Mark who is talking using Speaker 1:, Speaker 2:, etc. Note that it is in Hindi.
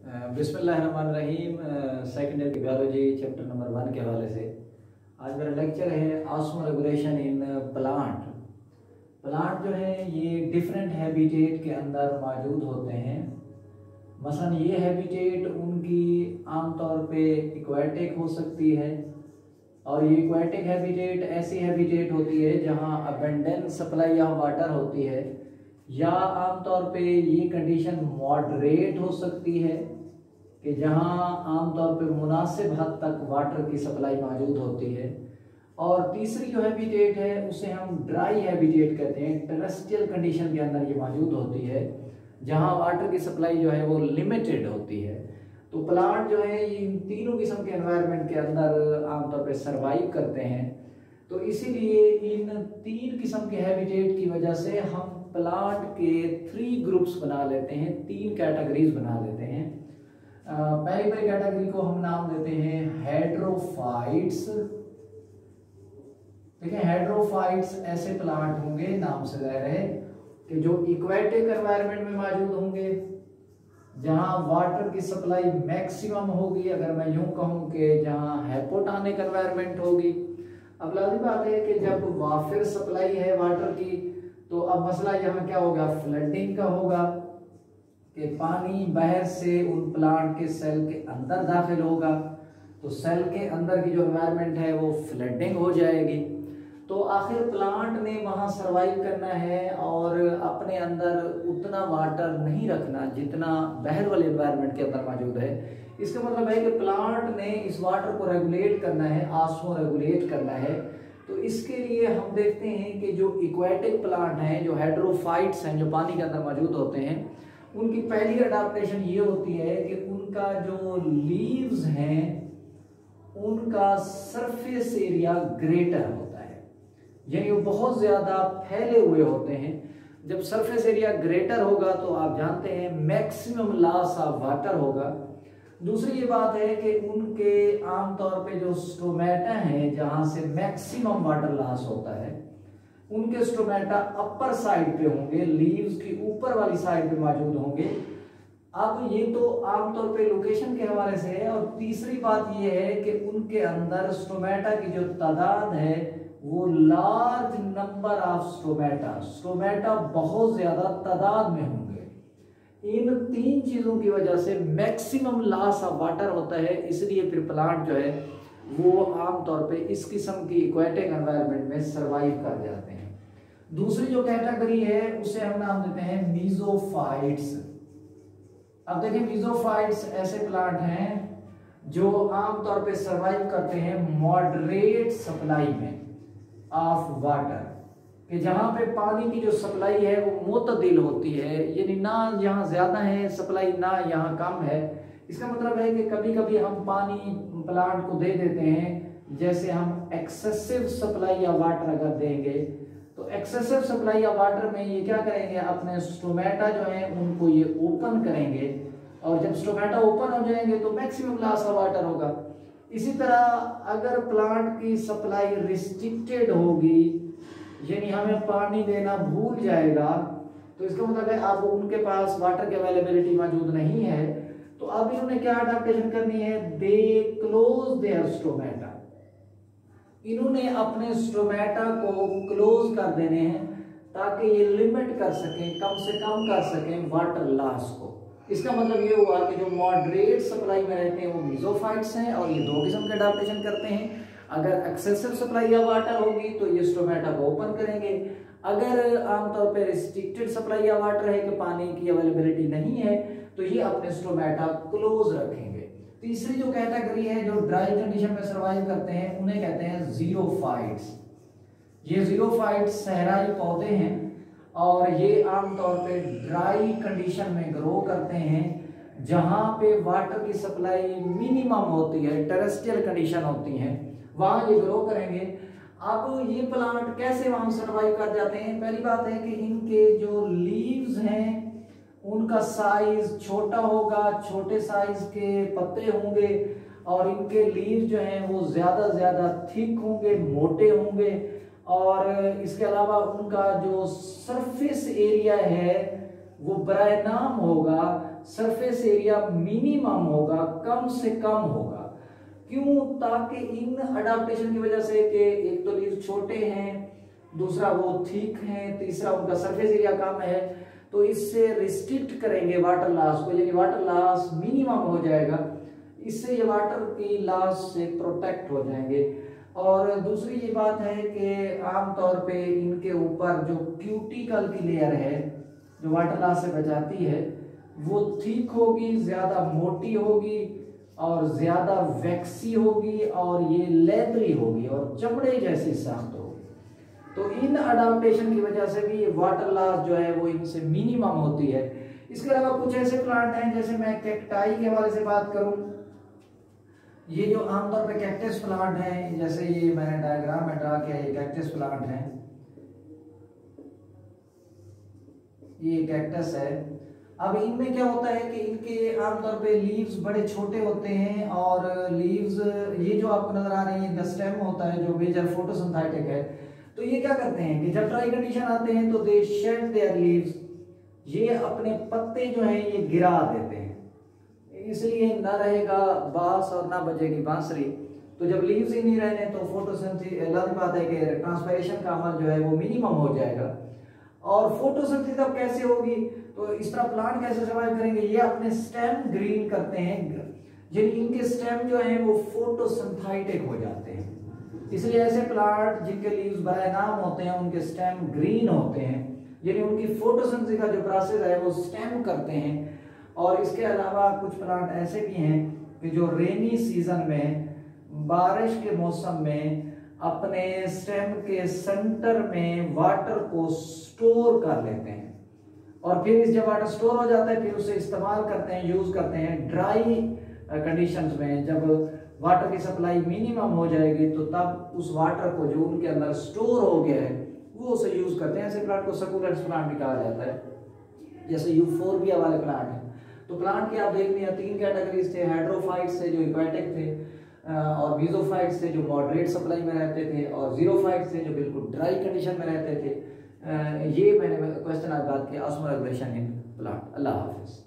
Speaker 1: बिस्मिल्लाहिर्रहमानिर्रहीम। सेकेंड ईयर की बायोलॉजी चैप्टर नंबर 1 के हवाले से आज मेरा लेक्चर है osmo regulation in plant. Plant जो है ये डिफरेंट हैबिटेट के अंदर मौजूद होते हैं। मसलन ये हैबिटेट उनकी आमतौर पे एक्वाटिक हो सकती है और ये एक्वाटिक हैबिटेट ऐसी हैबिटेट होती है जहाँ अबंडेंस सप्लाई ऑफ वाटर होती है, या आमतौर पे ये कंडीशन मॉडरेट हो सकती है कि जहाँ आमतौर पे मुनासिब हद तक वाटर की सप्लाई मौजूद होती है। और तीसरी जो हैबिटेट है उसे हम ड्राई हैबिटेट कहते हैं। टेरेस्ट्रियल कंडीशन के अंदर ये मौजूद होती है जहाँ वाटर की सप्लाई जो है वो लिमिटेड होती है। तो प्लांट जो है ये इन तीनों किस्म के एनवायरनमेंट के अंदर आमतौर पे सरवाइव करते हैं। तो इसीलिए इन तीन किस्म के हैबिटेट की वजह से हम प्लांट के 3 ग्रुप्स बना लेते हैं, 3 कैटेगरीज बना लेते हैं। पहली कैटेगरी को हम नाम देते हैं हेड्रोफाइट्स। देखिए हेड्रोफाइट्स ऐसे प्लांट होंगे, नाम से जाहिर है कि जो इक्वेटिक एनवायरनमेंट में मौजूद होंगे, जहां वाटर की सप्लाई मैक्सिमम होगी। अगर मैं यूं कहूं कि जहां हाइपोटोनिक एनवायरनमेंट होगी। अब लाज़िम बात है कि जब वाफिर सप्लाई है वाटर की, तो अब मसला यहाँ क्या होगा, फ्लडिंग का होगा कि पानी बाहर से उन प्लांट के सेल के अंदर दाखिल होगा, तो सेल के अंदर की जो एनवायरनमेंट है वो फ्लडिंग हो जाएगी। तो आखिर प्लांट ने वहाँ सरवाइव करना है और अपने अंदर उतना वाटर नहीं रखना जितना बाहर वाले एनवायरनमेंट के अंदर मौजूद है। इसका मतलब है कि प्लांट ने इस वाटर को रेगुलेट करना है, ऑस्मो रेगुलेट करना है। तो इसके लिए हम देखते हैं कि जो इक्वेटिक प्लांट हैं, जो हेड्रोफाइट्स हैं, जो पानी के अंदर मौजूद होते हैं, उनकी पहली अडाप्टेशन ये होती है कि उनका जो लीव्स हैं उनका सरफेस एरिया ग्रेटर होता है, यानी वो बहुत ज़्यादा फैले हुए होते हैं। जब सरफेस एरिया ग्रेटर होगा तो आप जानते हैं मैक्सिमम लॉस ऑफ वाटर होगा। दूसरी ये बात है कि उनके आमतौर पे जो स्टोमेटा हैं जहां से मैक्सिमम वाटर लॉस होता है, उनके स्टोमेटा अपर साइड पे होंगे, लीव्स की ऊपर वाली साइड पे मौजूद होंगे। अब ये तो आमतौर पे लोकेशन के हवाले से है। और तीसरी बात ये है कि उनके अंदर स्टोमेटा की जो तादाद है वो लार्ज नंबर ऑफ स्टोमेटा बहुत ज्यादा तादाद में होंगे। इन 3 चीजों की वजह से मैक्सिमम लॉस ऑफ वाटर होता है। इसलिए फिर प्लांट जो है वो आमतौर पे इस किस्म की इक्वेटिक एनवायरनमेंट में सरवाइव कर जाते हैं। दूसरी जो कैटेगरी है उसे हम नाम देते हैं मीजोफाइट्स। अब देखिए मीजोफाइट्स ऐसे प्लांट हैं जो आमतौर पे सरवाइव करते हैं मॉडरेट सप्लाई में ऑफ वाटर, कि जहां पे पानी की जो सप्लाई है वो मुतदिल होती है, यानी ना यहाँ ज्यादा है सप्लाई ना यहाँ कम है। इसका मतलब है कि कभी कभी हम पानी प्लांट को दे देते हैं, जैसे हम एक्सेसिव सप्लाई ऑफ वाटर अगर देंगे तो एक्सेसिव सप्लाई ऑफ वाटर में ये क्या करेंगे, अपने स्टोमेटा जो है उनको ये ओपन करेंगे, और जब स्टोमेटा ओपन हो जाएंगे तो मैक्सिमम लॉस ऑफ वाटर होगा। इसी तरह अगर प्लांट की सप्लाई रिस्ट्रिक्टेड होगी, यानी हमें पानी देना भूल जाएगा, तो इसका मतलब है अब उनके पास वाटर की अवेलेबिलिटी मौजूद नहीं है, तो अब इन्होंने क्या अडैप्टेशन करनी है, दे क्लोज देयर स्टोमेटा। इन्होंने अपने स्टोमेटा को क्लोज कर देने हैं ताकि ये लिमिट कर सकें, कम से कम कर सकें वाटर लॉस को। इसका मतलब ये हुआ कि जो मॉडरेट सप्लाई में रहते हैं वो मीजोफाइट्स हैं और ये 2 किस्म के अडैप्टेशन करते हैं। अगर एक्सेसिव सप्लाई ऑफ वाटर होगी तो ये स्टोमेटा को ओपन करेंगे। अगर आमतौर पे रिस्ट्रिक्टेड सप्लाई ऑफ वाटर है कि पानी की अवेलेबिलिटी नहीं है, तो ये अपने स्टोमेटा क्लोज रखेंगे। तीसरी जो कैटेगरी है जो ड्राई कंडीशन में सर्वाइव करते हैं उन्हें कहते हैं ज़ीरोफाइट्स। ये ज़ीरोफाइट्स सहराई पौधे हैं और ये आमतौर पे ड्राई कंडीशन में ग्रो करते हैं, जहां पे वाटर की सप्लाई मिनिमम होती है, टेरेस्ट्रियल कंडीशन होती है, वहां ये ग्रो करेंगे। अब ये प्लांट कैसे वहां सरवाइव कर जाते हैं, पहली बात है कि इनके जो लीव्स हैं उनका साइज छोटा होगा, छोटे साइज के पत्ते होंगे, और इनके लीव जो हैं वो ज्यादा थिक होंगे, मोटे होंगे, और इसके अलावा उनका जो सरफेस एरिया है वो बराए नाम होगा सरफेस एरिया मिनिमम होगा, कम से कम होगा। क्यों? ताकि इन अडाप्टेशन की वजह से कि एक तो लीव्स छोटे हैं, दूसरा वो थिक हैं, तीसरा उनका सरफेस एरिया कम है, तो इससे रिस्ट्रिक्ट करेंगे वाटर लॉस को, यानी वाटर लॉस मिनिमम हो जाएगा। इससे ये वाटर की लॉस से प्रोटेक्ट हो जाएंगे। और दूसरी ये बात है कि आमतौर पे इनके ऊपर जो क्यूटिकल की लेयर है जो वाटर लॉस से बचाती है वो थिक होगी, ज्यादा मोटी होगी और ज्यादा वैक्सी होगी और ये लेदरी होगी और चमड़े जैसी सख्त होगी। तो इन अडाप्टेशन की वजह से भी वाटर लॉस जो है वो इनसे मिनिमम होती है। इसके अलावा कुछ ऐसे प्लांट हैं, जैसे मैं कैक्टाई के हवाले से बात करूं, ये जो आमतौर पे कैक्टस प्लांट है, जैसे ये मैंने डायग्राम में ड्रा किया, ये कैक्टस प्लांट है, ये कैक्टस है। अब इनमें क्या होता है कि इनके आमतौर पे लीव्स बड़े छोटे होते हैं और लीव्स ये जो आपको नजर आ रही है, स्टेम होता है जो मेजर फोटोसिंथेटिक है, तो ये क्या करते हैं कि जब ड्राई कंडीशन आते हैं तो दे शेड देयर लीव्स, ये अपने पत्ते जो हैं ये गिरा देते हैं, इसलिए ना रहेगा बांस और ना बजेगी बांसुरी। तो जब लीव्स ही नहीं रहने तो फोटोसिंथेसिस लाजिम बात है कि ट्रांसपायरेशन का अमल जो है वो मिनिमम हो जाएगा। और फोटोसिंथेसिस अब कैसे होगी, तो इस तरह प्लांट कैसे सर्वाइव करेंगे, ये अपने स्टेम ग्रीन करते हैं, जिन इनके स्टेम जो है वो फोटोसिंथेटिक हो जाते हैं। इसलिए ऐसे प्लांट जिनके लीव्स बराए नाम होते हैं उनके स्टेम ग्रीन होते हैं, यानी उनकी फोटोसिंथेसिस का जो प्रोसेस है वो स्टेम करते हैं। और इसके अलावा कुछ प्लांट ऐसे भी हैं कि जो रेनी सीजन में, बारिश के मौसम में अपने स्टेम के सेंटर में वाटर को स्टोर कर लेते हैं और फिर जब वाटर स्टोर हो जाता है फिर उसे इस्तेमाल करते हैं, यूज करते हैं ड्राई कंडीशंस में। जब वाटर की सप्लाई मिनिमम हो जाएगी तो तब उस वाटर को जो उनके अंदर स्टोर हो गया है वो उसे यूज करते हैं। ऐसे प्लांट को सकुलेंट्स प्लांट भी कहा जाता है, जैसे यूफोर्बिया वाले प्लांट हैं। तो प्लांट के आप देख लिया 3 कैटेगरीज थे, हाइड्रोफाइट्स थे जो एक्वाटिक थे, और मीजोफाइट्स थे जो मॉडरेट सप्लाई में रहते थे, और जीरोफाइट्स थे जो बिल्कुल ड्राई कंडीशन में रहते थे। ये मैंने क्वेश्चन आज बात किया osmo regulation in plant. Allah Hafiz.